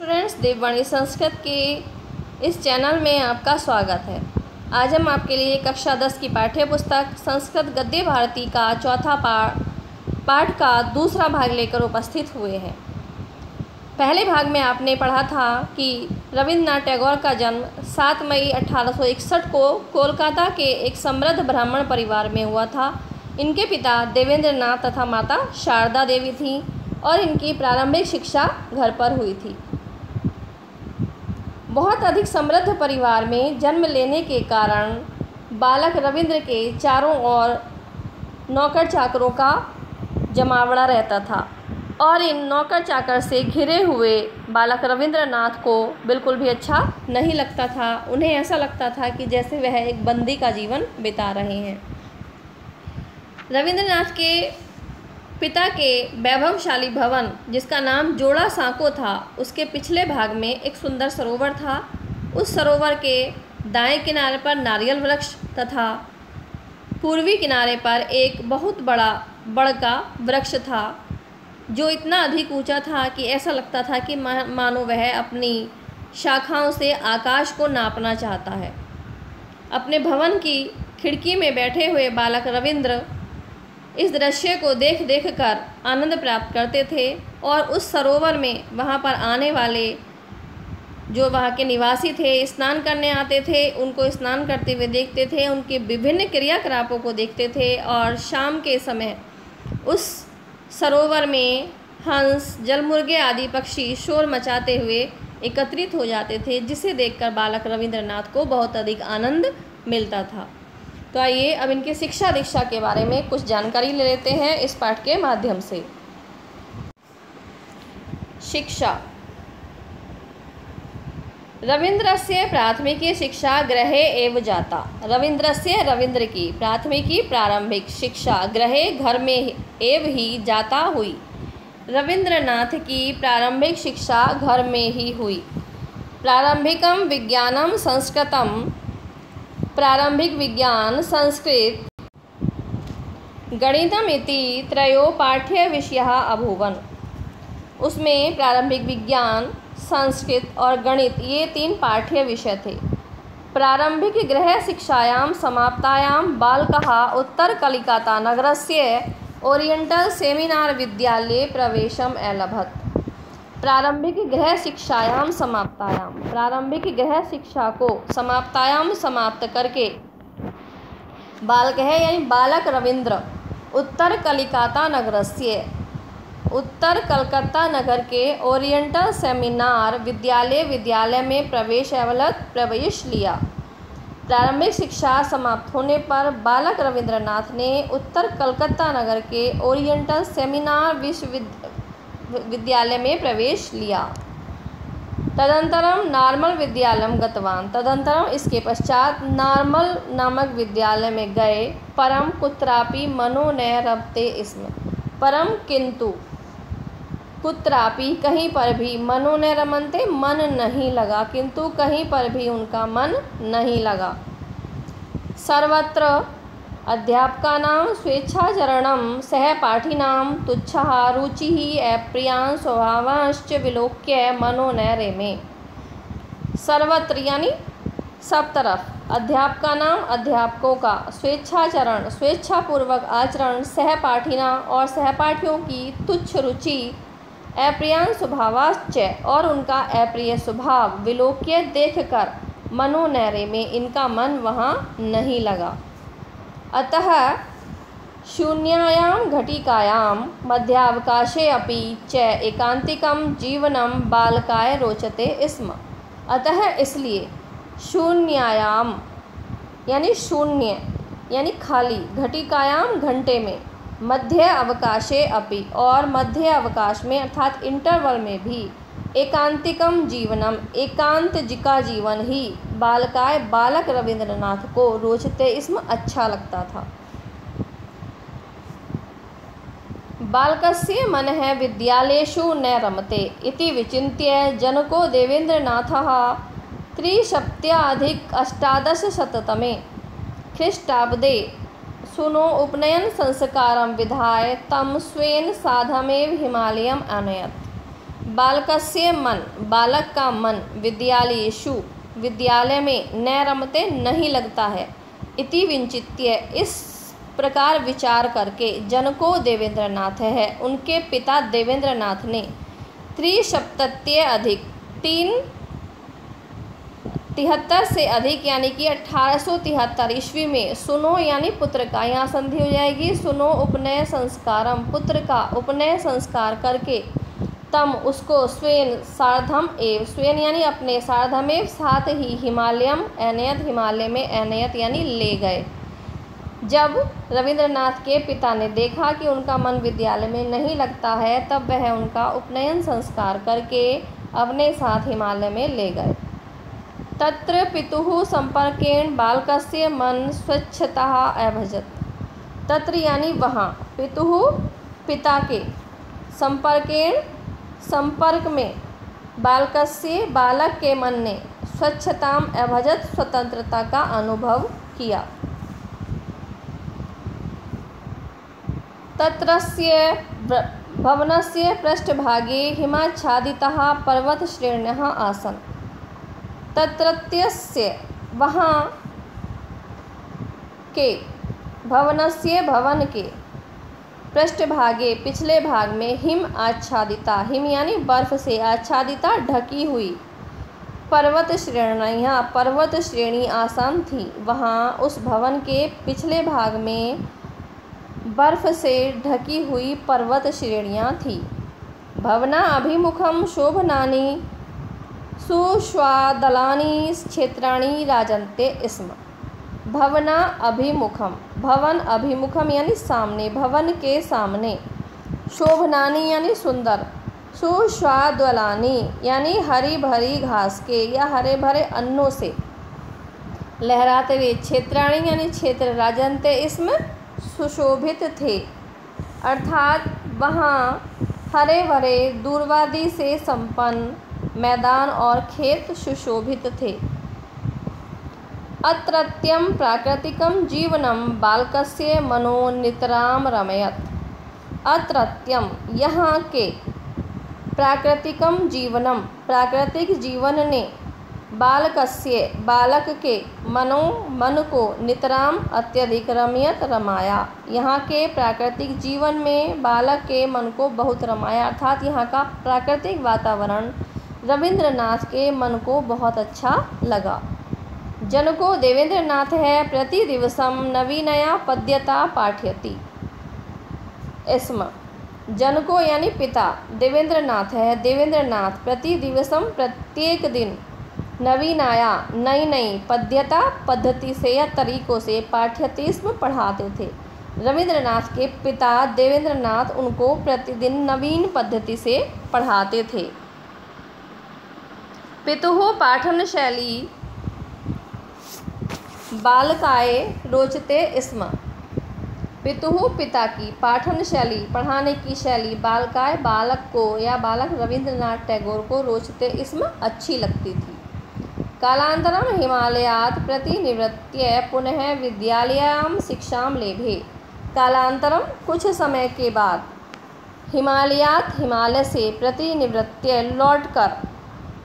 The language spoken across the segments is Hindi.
स्टूडेंट्स, देववाणी संस्कृत के इस चैनल में आपका स्वागत है। आज हम आपके लिए कक्षा 10 की पाठ्य पुस्तक संस्कृत गद्य भारती का चौथा पाठ का दूसरा भाग लेकर उपस्थित हुए हैं। पहले भाग में आपने पढ़ा था कि रविन्द्रनाथ टैगोर का जन्म 7 मई 1861 को कोलकाता के एक समृद्ध ब्राह्मण परिवार में हुआ था। इनके पिता देवेंद्रनाथ तथा माता शारदा देवी थीं और इनकी प्रारंभिक शिक्षा घर पर हुई थी। बहुत अधिक समृद्ध परिवार में जन्म लेने के कारण बालक रविंद्र के चारों ओर नौकर चाकरों का जमावड़ा रहता था और इन नौकर चाकर से घिरे हुए बालक रविंद्रनाथ को बिल्कुल भी अच्छा नहीं लगता था। उन्हें ऐसा लगता था कि जैसे वह एक बंदी का जीवन बिता रहे हैं। रविंद्रनाथ के पिता के वैभवशाली भवन, जिसका नाम जोड़ा सांको था, उसके पिछले भाग में एक सुंदर सरोवर था। उस सरोवर के दाएं किनारे पर नारियल वृक्ष तथा पूर्वी किनारे पर एक बहुत बड़ा बड़ का वृक्ष था, जो इतना अधिक ऊंचा था कि ऐसा लगता था कि मानो वह अपनी शाखाओं से आकाश को नापना चाहता है। अपने भवन की खिड़की में बैठे हुए बालक रविंद्र इस दृश्य को देख कर आनंद प्राप्त करते थे और उस सरोवर में वहाँ पर आने वाले जो वहाँ के निवासी थे, स्नान करने आते थे, उनको स्नान करते हुए देखते थे, उनके विभिन्न क्रियाकलापों को देखते थे और शाम के समय उस सरोवर में हंस, जलमुर्गे आदि पक्षी शोर मचाते हुए एकत्रित हो जाते थे, जिसे देखकर बालक रविंद्रनाथ को बहुत अधिक आनंद मिलता था। तो आइए अब इनकी शिक्षा दीक्षा के बारे में कुछ जानकारी ले लेते हैं इस पाठ के माध्यम से। शिक्षा। रविन्द्रस्य प्राथमिकी शिक्षा गृहे एव जाता। रविंद्र की प्राथमिकी प्रारंभिक शिक्षा गृहे घर में एव ही जाता हुई। रविंद्रनाथ की प्रारंभिक शिक्षा घर में ही हुई। प्रारंभिकम विज्ञानम संस्कृतम। प्रारंभिक विज्ञान संस्कृत, गणितम इति त्रयो पाठ्य विषयाः अभूवन्। उसमें प्रारंभिक विज्ञान, संस्कृत और गणित ये 3 पाठ्य विषय थे। प्रारंभिक गृह शिक्षायां समाप्तायां बालकः उत्तर कलिकाता नगरस्य ओरिएंटल सेमिनार विद्यालये प्रवेशम् अलभत। प्रारंभिक गृह शिक्षायाम समाप्तायाम, प्रारंभिक गृह शिक्षा को समाप्तायाम समाप्त करके बालक है यानी बालक रविंद्र उत्तर कलकत्ता नगर के ओरिएंटल सेमिनार विद्यालय में प्रवेश लिया। प्रारंभिक शिक्षा समाप्त होने पर बालक रविंद्रनाथ ने उत्तर कलकत्ता नगर के ओरिएंटल सेमिनार विद्यालय में प्रवेश लिया। तदंतरम नार्मल विद्यालयम गतवान। तदंतरम इसके पश्चात नार्मल नामक विद्यालय में गए। परम कुत्रापि मनो न रमते स्म। परम किंतु कुत्रापि कहीं पर भी मनो न रमन्ते मन नहीं लगा, किंतु कहीं पर भी उनका मन नहीं लगा। सर्वत्र अध्यापकानां स्वेच्छाचरणं सहपाठिनां तुच्छः रुचिः अप्रियान् स्वभावांश्च विलोक्य मनो न रेमे। सर्वत्र यानी सब तरफ, अध्यापकों का स्वेच्छाचरण स्वेच्छापूर्वक आचरण, सहपाठिना और सहपाठियों की तुच्छ रुचि, अप्रियान् स्वभावाश्च और उनका अप्रिय स्वभाव, विलोक्य देखकर, मनो न रेमे इनका मन वहाँ नहीं लगा। अतः शून्यायां घटिकायां मध्यावकाशे अपि च एकांतिकं जीवनं बालकाय रोचते स्म। अतः इसलिए शून्यायां यानी शून्य यानी खाली, घटिकायां घंटे में, मध्य अवकाशे अपि और मध्य अवकाश में अर्थात इंटरवल में भी, एकांतिकम जीवनम एकांत का जीवन ही, बालकाय बालक रविंद्रनाथ को रोचते इसमें अच्छा लगता था। बालकस्य मनः विद्यालयेषु न रमते इति विचिन्त्य जनको देवेन्द्रनाथः 370–1800 ख्रीष्टाब्दे सुनो उपनयन संस्कारं विधाय तं स्वेन साधमेव हिमालयम् आनयत्। बालकस्य मन, बालक का मन, विद्यालयेषु, विद्यालय में, न रमते नहीं लगता है। इति विचिन्त्य, इस प्रकार विचार करके, जनको देवेंद्रनाथ है, उनके पिता देवेंद्रनाथ ने 373 अधिक 373 से अधिक यानी कि 1873 ईस्वी में सुनो यानी पुत्र का, यहाँ संधि हो जाएगी, सुनो उपनय संस्कारम, पुत्र का उपनय संस्कार करके, तम उसको स्वेन सार्धम एव, स्वेन यानी अपने, सार्धमेव साथ ही, हिमालयम एनयत, हिमालय में एनयत यानी ले गए। जब रविंद्रनाथ के पिता ने देखा कि उनका मन विद्यालय में नहीं लगता है, तब वह उनका उपनयन संस्कार करके अपने साथ हिमालय में ले गए। तत्र पितुः संपर्केण बालकस्य मन स्वच्छतः अभजत, तत्र यानी वहाँ, पितुः पिता के, संपर्केण संपर्क में, बालकस्य बालक के मन ने, स्वच्छताम अभजत स्वतंत्रता का अनुभव किया। तत्रस्य भवनस्य पृष्ठभागे हिमाच्छादिताः पर्वतश्रेण्यः आसन्। तत्रत्यस्य वहाँ के, भवनस्य भवन के, पृष्ठभागे पिछले भाग में, हिम आच्छादिता, हिम यानी बर्फ से, आच्छादिता ढकी हुई, पर्वत श्रेणियाँ पर्वत श्रेणी आसान थी। वहाँ उस भवन के पिछले भाग में बर्फ से ढकी हुई पर्वत श्रेणियाँ थी। भवना अभिमुखम शोभनानि सुस्वादलानि क्षेत्राणि राजन्ते स्म। भवना अभिमुखम, भवन अभिमुखम यानी सामने, भवन के सामने, शोभनानि यानी सुंदर, सुस्वादलानि यानी हरी भरी घास के या हरे भरे अन्नों से लहराते हुए, क्षेत्राणि यानी क्षेत्र, राजन्ते इसमें सुशोभित थे, अर्थात वहाँ हरे भरे दूरवादी से संपन्न मैदान और खेत सुशोभित थे। अत्रत्यं प्राकृतिकं जीवनं बालकस्य मनो नितराम रमयत। अत्रत्यं यहाँ के, प्राकृतिकम जीवनम प्राकृतिक जीवन ने, बालकस्य बालक के, मनो मन को, नितराम अत्यधिक, रमयत रमाया, यहाँ के प्राकृतिक जीवन में बालक के मन को बहुत रमाया, अर्थात यहाँ का प्राकृतिक वातावरण रविंद्रनाथ के मन को बहुत अच्छा लगा। जनको देवेंद्रनाथ है, प्रतिदिवसम नवीनया पद्यता पाठयति स्म। जनको यानी पिता, देवेंद्रनाथ है, देवेंद्रनाथ प्रतिदिवसम प्रत्येक दिन, नवीनाया नई नई, पद्यता पद्धति से या तरीकों से, पाठ्यति स्म पढ़ाते थे। रविंद्रनाथ के पिता देवेंद्रनाथ उनको प्रतिदिन नवीन पद्धति से पढ़ाते थे। पितुः पाठन शैली बालकाय रोचते स्म। पितुः पिता की, पाठन शैली पढ़ाने की शैली, बालकाय बालक को या बालक रविंद्रनाथ टैगोर को, रोचते स्म अच्छी लगती थी। कालांतरम हिमालयात् प्रतिनिवृत्य पुनः विद्यालयां शिक्षां लेभे। कालांतरम कुछ समय के बाद, हिमालयात् हिमालय से, प्रतिनिवृत्य लौटकर,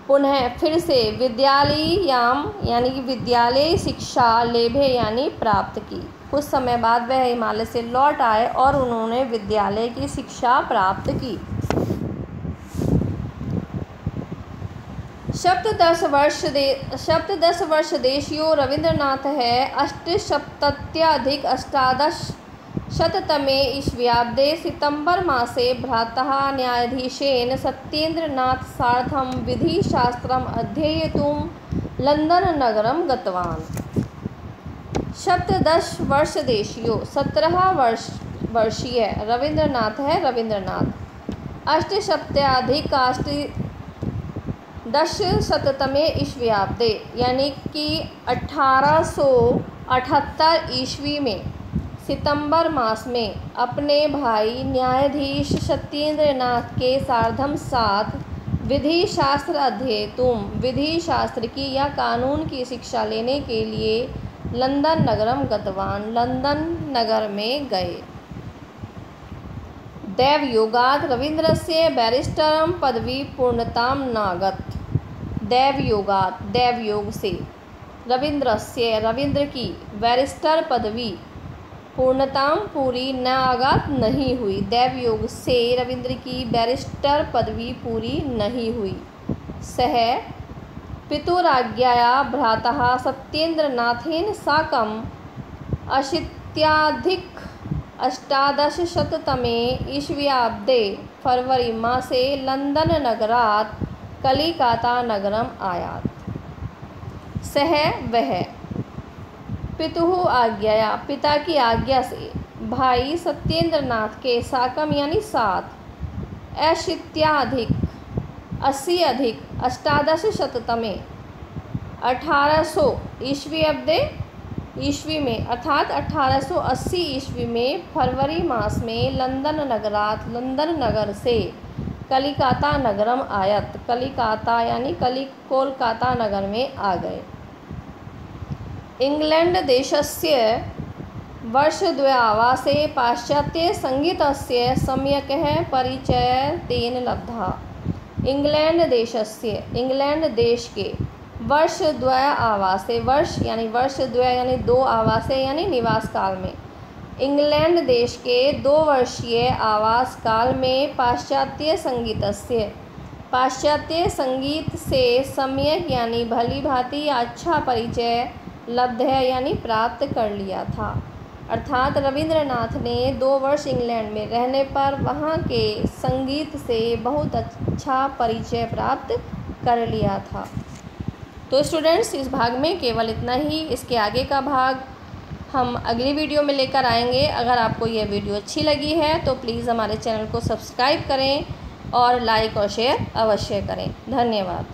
पुनः फिर से, विद्यालयाम यानी कि विद्यालय शिक्षा, लेभे यानी प्राप्त की। कुछ समय बाद वह हिमालय से लौट आए और उन्होंने विद्यालय की शिक्षा प्राप्त की। सप्तदश वर्ष देशीयो रविंद्रनाथ है। 1870 ईस्व्याब्दे सितंबर मासे भ्रातः न्यायाधीशेन सत्येंद्रनाथ सार्धं विधिशास्त्रम् अध्येतुं लंदन नगरं गतवान्। 17 वर्ष देशीयो 17 वर्षीय रविंद्रनाथ है, रविंद्रनाथ 1870 ईस्व्याब्दे यानी कि 1878 ईस्वी में सितंबर मास में अपने भाई न्यायाधीश सत्येंद्रनाथ के सार्धम साथ विधि शास्त्र अध्येतुम, विधि शास्त्र की या कानून की शिक्षा लेने के लिए लंदन नगरम गतवान, लंदन नगर में गए। दैवयोगात् रवीन्द्रस्य बैरिस्टरं पदवी पूर्णतां नागत। दैवयोगात् दैवयोग से, रवीन्द्रस्य रवीन्द्र की, बैरिस्टर पदवी, पूर्णताम पूरी, न आगात नहीं हुई। दैवयोग से रवीन्द्र की बैरिस्टर पदवी पूरी नहीं हुई। सह पितुराज्ञया भ्रातः सत्येन्द्रनाथेन साकम् अशीत्याधिक अष्टादशशततमे ईस्व्याब्दे फरवरी मासे लंदन नगरात् कलिकाता नगरम आयात। सह वह, पितुः आज्ञया पिता की आज्ञा से, भाई सत्येंद्रनाथ के, साकम यानी साथ, अशीत्याधिक 80 अधिक, अष्टादश शततमे 1800 ईस्वी अब्दे ईस्वी में अर्थात 1880 ईस्वी में फरवरी मास में लंदन नगरात लंदन नगर से कलिकाता नगरम आयत, कलिकाता यानी कोलकाता नगर में आ गए। इंग्लैंड देशस्य वर्षद्वयावासे पाश्चात्य संगीतस्य सम्यक् परिचयः तेन लब्धः। इंग्लैंड देशस्य इंग्लैंड देश के, वर्षद्वय आवासे, वर्ष यानी 2 आवासे यानी निवास काल में, इंग्लैंड देश के 2 वर्षीय आवास काल में पाश्चात्य संगीत से सम्यक यानी भली भांति अच्छा परिचय लब्ध है यानी प्राप्त कर लिया था। अर्थात रवींद्रनाथ ने 2 वर्ष इंग्लैंड में रहने पर वहाँ के संगीत से बहुत अच्छा परिचय प्राप्त कर लिया था। तो स्टूडेंट्स, इस भाग में केवल इतना ही। इसके आगे का भाग हम अगली वीडियो में लेकर आएंगे। अगर आपको यह वीडियो अच्छी लगी है तो प्लीज़ हमारे चैनल को सब्सक्राइब करें और लाइक और शेयर अवश्य करें। धन्यवाद।